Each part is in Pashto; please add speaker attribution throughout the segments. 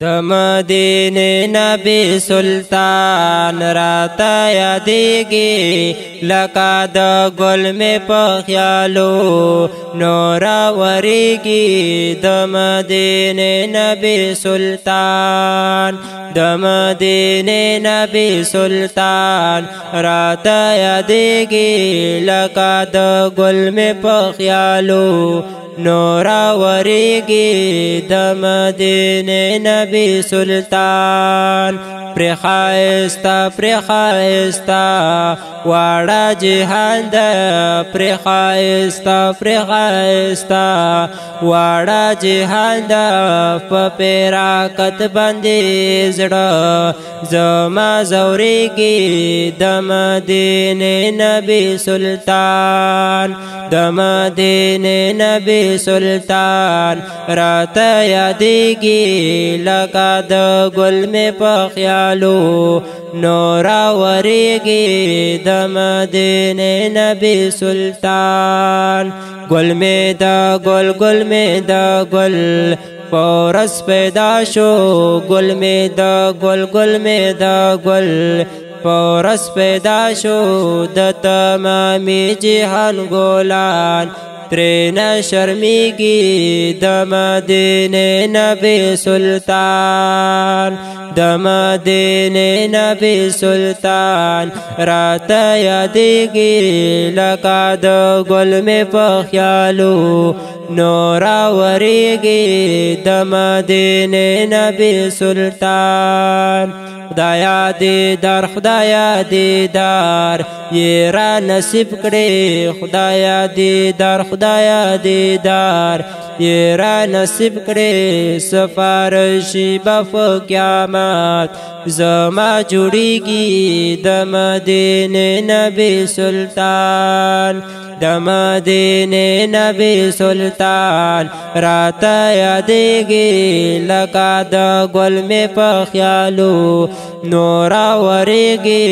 Speaker 1: د مدینې نبی سلطان راته یادېږي لکه د ګل مې په خیالو نور ورېږي د مدینې نبی سلطان د مدینې نبی سلطان راته یادېږي لکه د ګل مې په خیالو نور ورېږي د مدینې نبی سلطان پر ښایسته واړه جهان ده پر ښایسته واړه جهان ده په پیراکت باندې زړه زما زورېږي د مدینې نبی سلطان د مدینې نبی سلطان راته یادېږي لکه د ګل مې په خیالو نور ورېږي د مدینې نبی سلطان ګل مې د ګل مې د ګل پورس پیدا شو ګل مې د ګل مې د ګل پورس پیدا شو د تمامي جهان ګلان ترېنه شرمېږي د مدینې نبی سلطان د مدینې نبی سلطان راته یادېږي لکه د ګل مې په خیالو نور ورېږي د مدینې نبی سلطان خدایا دیدار خدایا دیدار یې را نصیب کړې خدایا دیدار خدایا دیدار یې را نصیب کړې سفارشي به په قیامت زما جوړېږي د مدینې نبی سلطان د مدینې نبی سلطان راته یادېږي لکه د ګل مې په خیالو نور ورېږي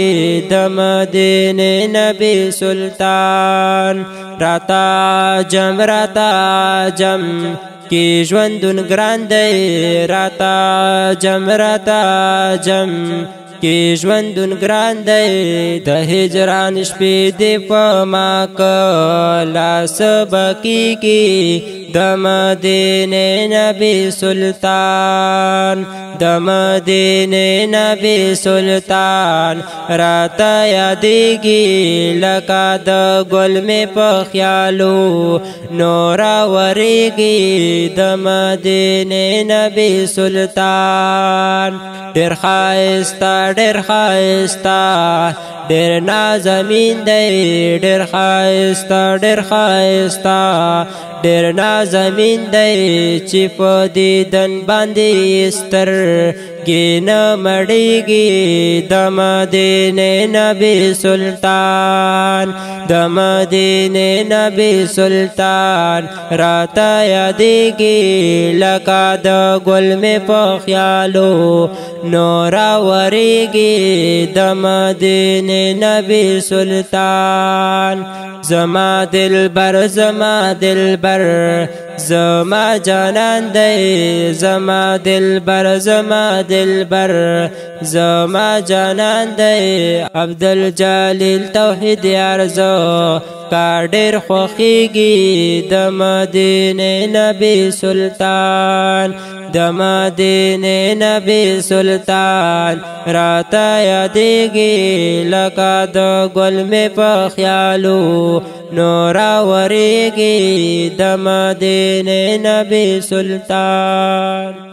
Speaker 1: د مدینې نبی سلطان راته جم کی ژوندون ګران دی راته جم کی ژوندون ګران دی د هجران شپې دې په ما لاس بکیږي د مدینې نبی سلطان د مدینې نبی سلطان راته یادېږي لکه د ګل مې په خیالو نور ورېږي د مدینې نبی سلطان ډېر ښایسته ډېر نازمین دی ډېر ښایسته ډېر نازمین دی چې په دیدن باندې سترګې نه مړېږي د مدینې نبی سلطان د مدینې نبی سلطان راته یادېږي لکه د ګل مې په خیالو نور ورېږي د مدینې نبی سلطان زما دلبر زما جانان دی زما دلبر زما جانان دی عبدالجلیل توحید یارزو کا ډېر خوښېږي د مدینې نبی سلطان د مدینې نبی سلطان راته یادېږي لکه د ګل مې په خیالو نور ورېږي د مدینې نبی سلطان